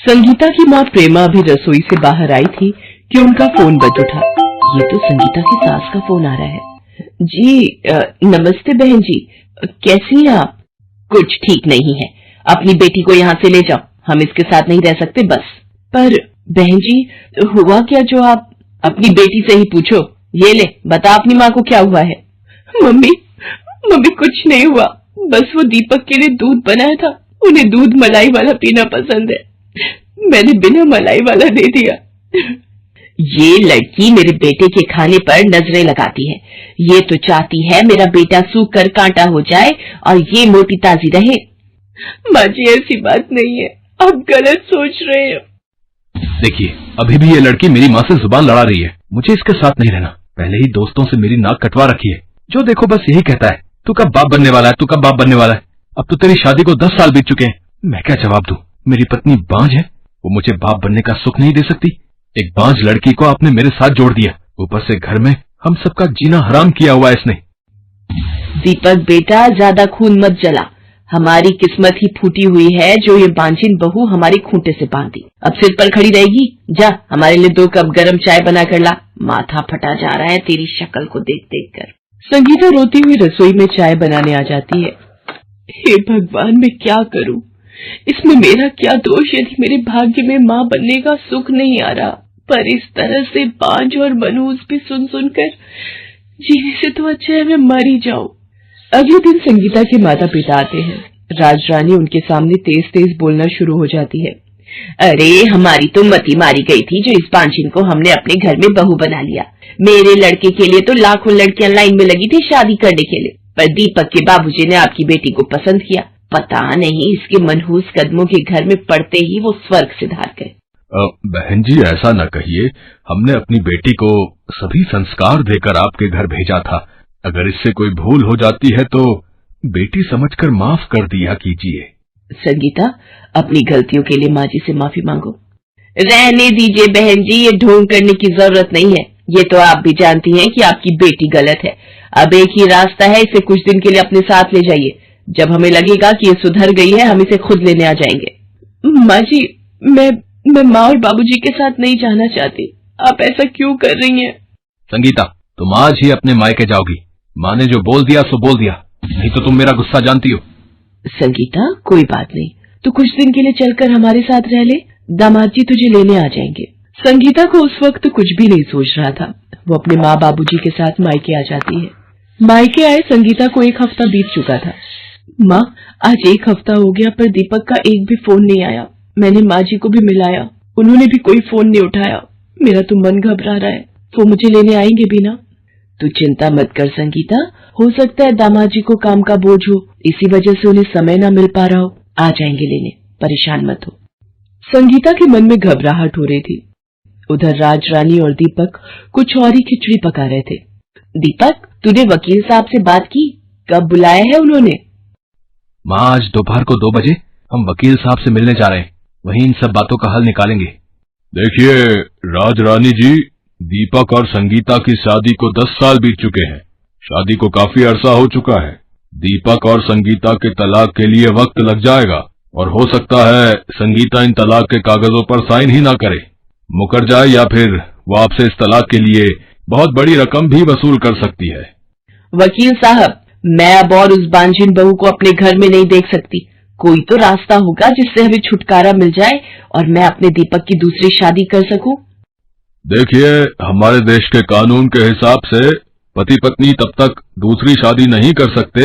संगीता की माँ प्रेमा अभी रसोई से बाहर आई थी कि उनका फोन बज उठा। ये तो संगीता की सास का फोन आ रहा है। जी नमस्ते बहन जी, कैसी हैं आप? कुछ ठीक नहीं है, अपनी बेटी को यहाँ से ले जाओ, हम इसके साथ नहीं रह सकते बस। पर बहन जी हुआ क्या जो आप? अपनी बेटी से ही पूछो। ये ले बता अपनी माँ को क्या हुआ है। मम्मी कुछ नहीं हुआ, बस वो दीपक के लिए दूध बनाया था, उन्हें दूध मलाई वाला पीना पसंद है, मैंने बिना मलाई वाला दे दिया। ये लड़की मेरे बेटे के खाने पर नजरें लगाती है, ये तो चाहती है मेरा बेटा सूख कर कांटा हो जाए और ये मोटी ताजी रहे। माँ जी ऐसी बात नहीं है, आप गलत सोच रहे हो। देखिए अभी भी ये लड़की मेरी माँ से जुबान लड़ा रही है, मुझे इसके साथ नहीं रहना। पहले ही दोस्तों से मेरी नाक कटवा रखी है, जो देखो बस यही कहता है तू कब बाप बनने वाला है, तू कब बाप बनने वाला है। अब तो तेरी शादी को 10 साल बीत चुके हैं, मैं क्या जवाब दूं? मेरी पत्नी बांझ है, वो मुझे बाप बनने का सुख नहीं दे सकती। एक बांझ लड़की को आपने मेरे साथ जोड़ दिया, ऊपर से घर में हम सबका जीना हराम किया हुआ है इसने। दीपक बेटा ज्यादा खून मत जला, हमारी किस्मत ही फूटी हुई है जो ये बांझिन बहू हमारे खूंटे से बांधी। अब सिर पर खड़ी रहेगी, जा हमारे लिए 2 कप गरम चाय बना कर ला, माथा फटा जा रहा है तेरी शक्ल को देख देख कर। संगीता रोती हुई रसोई में चाय बनाने आ जाती है। हे भगवान मैं क्या करूं, इसमें मेरा क्या दोष यदि मेरे भाग्य में माँ बनने का सुख नहीं आ रहा। पर इस तरह से बांझ और मनहूस भी सुन सुनकर जीने से तो अच्छा है मैं मर ही जाऊं। अगले दिन संगीता के माता पिता आते हैं। राजरानी उनके सामने तेज तेज बोलना शुरू हो जाती है। अरे हमारी तो मती मारी गई थी जो इस बांझिन को हमने अपने घर में बहू बना लिया। मेरे लड़के के लिए तो लाखों लड़कियां लाइन में लगी थी शादी करने के लिए, पर दीपक के बाबूजी ने आपकी बेटी को पसंद किया। पता नहीं इसके मनहूस कदमों के घर में पड़ते ही वो स्वर्ग से धार गए। बहन जी ऐसा न कहिए, हमने अपनी बेटी को सभी संस्कार देकर आपके घर भेजा था। अगर इससे कोई भूल हो जाती है तो बेटी समझकर माफ कर दिया कीजिए। संगीता अपनी गलतियों के लिए माँ जी से माफी मांगो। रहने दीजिए बहन जी, ये ढोंग करने की जरूरत नहीं है, ये तो आप भी जानती हैं कि आपकी बेटी गलत है। अब एक ही रास्ता है, इसे कुछ दिन के लिए अपने साथ ले जाइए, जब हमें लगेगा कि ये सुधर गई है हम इसे खुद लेने आ जाएंगे। माँ जी मैं माँ और बाबूजी के साथ नहीं जाना चाहती, आप ऐसा क्यों कर रही हैं? संगीता तुम आज ही अपने मायके जाओगी, माँ ने जो बोल दिया सो बोल दिया, नहीं तो तुम मेरा गुस्सा जानती हो। संगीता कोई बात नहीं, तू कुछ दिन के लिए चलकर हमारे साथ रह ले, दामाद जी तुझे लेने आ जाएंगे। संगीता को उस वक्त कुछ भी नहीं सोच रहा था, वो अपने माँ बाबूजी के साथ मायके आ जाती है। मायके आए संगीता को 1 हफ्ता बीत चुका था। माँ आज 1 हफ्ता हो गया पर दीपक का एक भी फोन नहीं आया, मैंने माँ जी को भी मिलाया, उन्होंने भी कोई फोन नहीं उठाया, मेरा तो मन घबरा रहा है, वो मुझे लेने आएंगे भी ना? तू चिंता मत कर संगीता, हो सकता है दामाद जी को काम का बोझ हो, इसी वजह से उन्हें समय ना मिल पा रहा हो, आ जाएंगे लेने, परेशान मत हो। संगीता के मन में घबराहट हो रही थी। उधर राजरानी और दीपक कुछ और ही खिचड़ी पका रहे थे। दीपक तूने वकील साहब से बात की, कब बुलाया है उन्होंने? माँ आज दोपहर को 2 बजे हम वकील साहब से मिलने जा रहे हैं, वहीं इन सब बातों का हल निकालेंगे। देखिए राजरानी जी, दीपक और संगीता की शादी को 10 साल बीत चुके हैं, शादी को काफी अरसा हो चुका है। दीपक और संगीता के तलाक के लिए वक्त लग जाएगा और हो सकता है संगीता इन तलाक के कागजों पर साइन ही ना करे, मुकर जाए, या फिर वो आपसे इस तलाक के लिए बहुत बड़ी रकम भी वसूल कर सकती है। वकील साहब मैं अब और उस बांझिन बहू को अपने घर में नहीं देख सकती, कोई तो रास्ता होगा जिससे हमें छुटकारा मिल जाए और मैं अपने दीपक की दूसरी शादी कर सकूं। देखिए हमारे देश के कानून के हिसाब से पति पत्नी तब तक दूसरी शादी नहीं कर सकते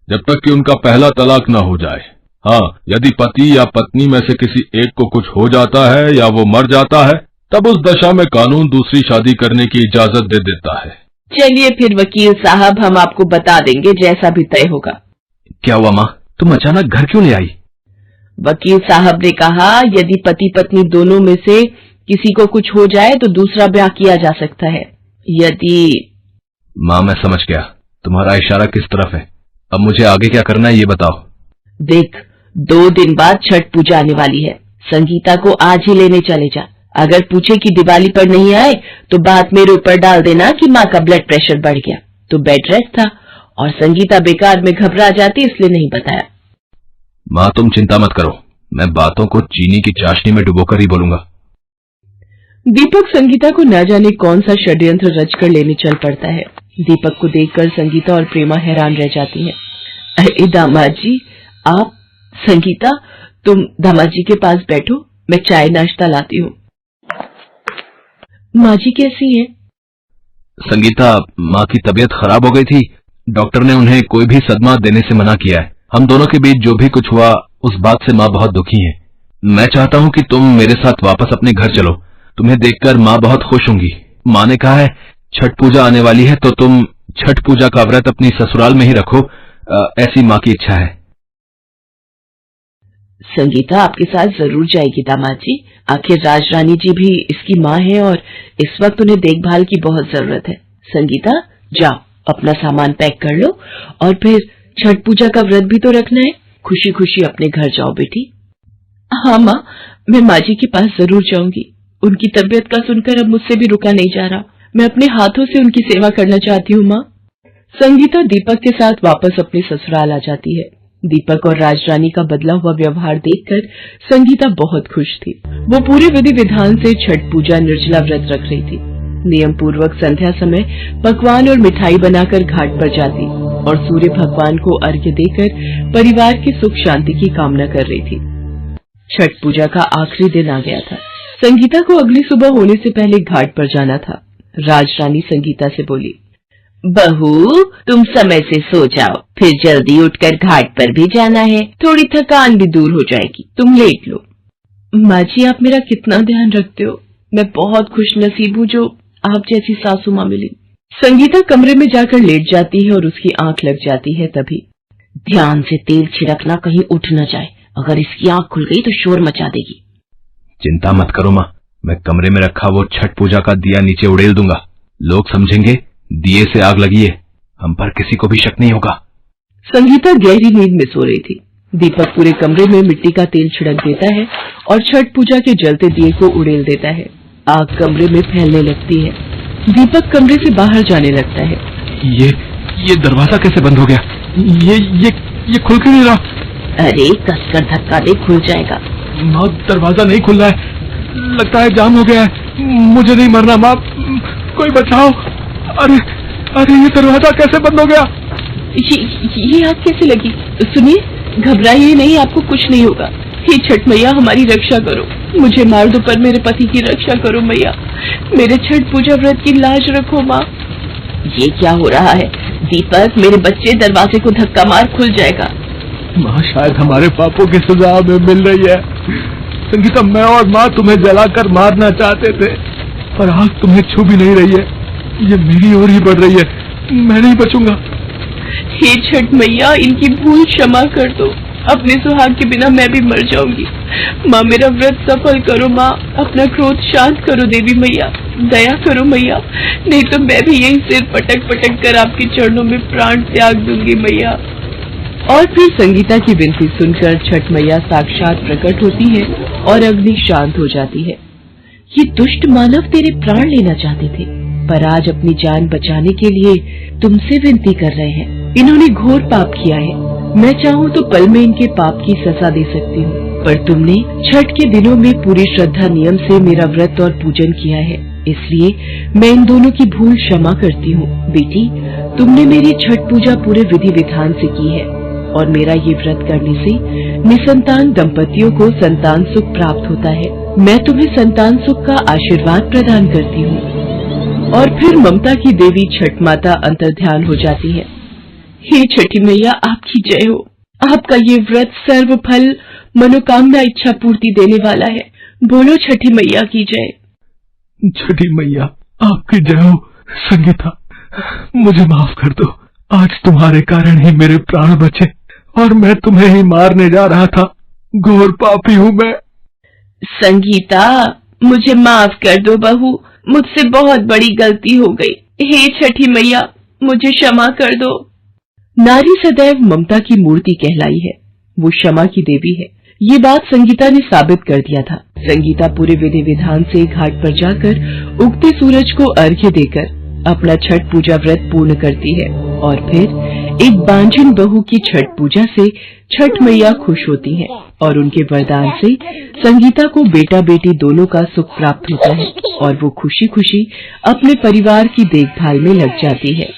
जब तक कि उनका पहला तलाक न हो जाए। हाँ, यदि पति या पत्नी में से किसी एक को कुछ हो जाता है या वो मर जाता है तब उस दशा में कानून दूसरी शादी करने की इजाजत दे देता है। चलिए फिर वकील साहब हम आपको बता देंगे जैसा भी तय होगा। क्या हुआ माँ, तुम अचानक घर क्यों ले आई? वकील साहब ने कहा यदि पति पत्नी दोनों में से किसी को कुछ हो जाए तो दूसरा ब्याह किया जा सकता है। यदि माँ मैं समझ गया, तुम्हारा इशारा किस तरफ है, अब मुझे आगे क्या करना है ये बताओ। देख 2 दिन बाद छठ पूजा आने वाली है, संगीता को आज ही लेने चले जा। अगर पूछे कि दिवाली पर नहीं आए तो बात मेरे ऊपर डाल देना कि माँ का ब्लड प्रेशर बढ़ गया, तो बेड रेस्ट था और संगीता बेकार में घबरा जाती इसलिए नहीं बताया। माँ तुम चिंता मत करो, मैं बातों को चीनी की चाशनी में डुबोकर ही बोलूंगा। दीपक संगीता को न जाने कौन सा षड्यंत्र रचकर लेने चल पड़ता है। दीपक को देखकर संगीता और प्रेमा हैरान रह जाती हैं। अरे दामाद जी, आप। संगीता, तुम दामाद जी के पास बैठो, मैं चाय नाश्ता लाती हूँ। माँ जी कैसी हैं? संगीता, माँ की तबीयत खराब हो गई थी। डॉक्टर ने उन्हें कोई भी सदमा देने से मना किया है। हम दोनों के बीच जो भी कुछ हुआ उस बात से माँ बहुत दुखी है। मैं चाहता हूँ कि तुम मेरे साथ वापस अपने घर चलो। तुम्हें देखकर माँ बहुत खुश होंगी। माँ ने कहा है छठ पूजा आने वाली है तो तुम छठ पूजा का व्रत अपनी ससुराल में ही रखो, ऐसी माँ की इच्छा है। संगीता आपके साथ जरूर जाएगी दामाद जी। आखिर राजरानी जी भी इसकी माँ है और इस वक्त उन्हें देखभाल की बहुत जरूरत है। संगीता, जाओ अपना सामान पैक कर लो और फिर छठ पूजा का व्रत भी तो रखना है। खुशी खुशी अपने घर जाओ बेटी। हाँ माँ, मैं माँ जी के पास जरूर जाऊंगी। उनकी तबीयत का सुनकर अब मुझसे भी रुका नहीं जा रहा। मैं अपने हाथों से उनकी सेवा करना चाहती हूँ माँ। संगीता दीपक के साथ वापस अपने ससुराल आ जाती है। दीपक और राजरानी का बदला हुआ व्यवहार देखकर संगीता बहुत खुश थी। वो पूरे विधि विधान से छठ पूजा निर्जला व्रत रख रही थी। नियम पूर्वक संध्या समय पकवान और मिठाई बनाकर घाट पर जाती और सूर्य भगवान को अर्घ्य देकर परिवार की सुख शांति की कामना कर रही थी। छठ पूजा का आखिरी दिन आ गया था। संगीता को अगली सुबह होने से पहले घाट पर जाना था। राजरानी संगीता से बोली, बहू तुम समय से सो जाओ, फिर जल्दी उठकर घाट पर भी जाना है। थोड़ी थकान भी दूर हो जाएगी, तुम लेट लो। माँ जी, आप मेरा कितना ध्यान रखते हो। मैं बहुत खुश नसीब हूँ जो आप जैसी सासू माँ मिली। संगीता कमरे में जाकर लेट जाती है और उसकी आंख लग जाती है। तभी ध्यान से तेल छिड़कना, कहीं उठ न जाए। अगर इसकी आंख खुल गई तो शोर मचा देगी। चिंता मत करो माँ, मैं कमरे में रखा वो छठ पूजा का दिया नीचे उड़ेल दूंगा। लोग समझेंगे दिए से आग लगी है, हम पर किसी को भी शक नहीं होगा। संगीता गहरी नींद में सो रही थी। दीपक पूरे कमरे में मिट्टी का तेल छिड़क देता है और छठ पूजा के जलते दिए को उड़ेल देता है। आग कमरे में फैलने लगती है। दीपक कमरे से बाहर जाने लगता है। ये दरवाजा कैसे बंद हो गया? ये खुल क्यों नहीं रहा? अरे कसकर धक्का दे, खुल जाएगा। माँ, दरवाजा नहीं खुल रहा है, लगता है जाम हो गया है। मुझे नहीं मरना माँ, कोई बचाओ। अरे ये दरवाजा कैसे बंद हो गया? ये आग कैसे लगी? सुनिए, घबराइए नहीं, आपको कुछ नहीं होगा। हे छठ मैया, हमारी रक्षा करो। मुझे मार दो पर मेरे पति की रक्षा करो मैया। मेरे छठ पूजा व्रत की लाज रखो माँ। ये क्या हो रहा है? दीपक, मेरे बच्चे, दरवाजे को धक्का मार, खुल जाएगा। माँ, शायद हमारे पापों की सजा हमें मिल रही है। संगीता, मैं और माँ तुम्हें जलाकर मारना चाहते थे, पर आग तुम्हें छू भी नहीं रही है। ये मेरी ओर ही बढ़ रही है, मैं नहीं बचूंगा। हे छठ मैया, इनकी भूल क्षमा कर दो। अपने सुहाग के बिना मैं भी मर जाऊंगी। माँ, मेरा व्रत सफल करो माँ। अपना क्रोध शांत करो देवी मैया, दया करो मैया, नहीं तो मैं भी यही सिर पटक पटक कर आपके चरणों में प्राण त्याग दूंगी मैया। और फिर संगीता की विनती सुनकर छठ मैया साक्षात प्रकट होती है और अग्नि शांत हो जाती है। ये दुष्ट मानव तेरे प्राण लेना चाहते थे, पर आज अपनी जान बचाने के लिए तुमसे विनती कर रहे हैं। इन्होंने घोर पाप किया है। मैं चाहूँ तो पल में इनके पाप की सजा दे सकती हूँ, पर तुमने छठ के दिनों में पूरी श्रद्धा नियम से मेरा व्रत और पूजन किया है, इसलिए मैं इन दोनों की भूल क्षमा करती हूँ। बेटी, तुमने मेरी छठ पूजा पूरे विधि विधान से की है और मेरा ये व्रत करने से निसंतान दंपतियों को संतान सुख प्राप्त होता है। मैं तुम्हें संतान सुख का आशीर्वाद प्रदान करती हूँ। और फिर ममता की देवी छठ माता अंतर्ध्यान हो जाती है। हे छठी मैया, आपकी जय हो। आपका ये व्रत सर्व फल मनोकामना इच्छा पूर्ति देने वाला है। बोलो छठी मैया की जय। छठी मैया आपकी जय हो। संगीता, मुझे माफ कर दो। आज तुम्हारे कारण ही मेरे प्राण बचे और मैं तुम्हें ही मारने जा रहा था। घोर पापी हूँ मैं। संगीता, मुझे माफ कर दो बहू, मुझसे बहुत बड़ी गलती हो गई। हे छठी मैया, मुझे क्षमा कर दो। नारी सदैव ममता की मूर्ति कहलाई है, वो क्षमा की देवी है। ये बात संगीता ने साबित कर दिया था। संगीता पूरे विधि विधान से घाट पर जाकर उगते सूरज को अर्घ्य देकर अपना छठ पूजा व्रत पूर्ण करती है और फिर एक बांझिन बहू की छठ पूजा से छठ मैया खुश होती हैं और उनके वरदान से संगीता को बेटा बेटी दोनों का सुख प्राप्त होता है और वो खुशी खुशी अपने परिवार की देखभाल में लग जाती है।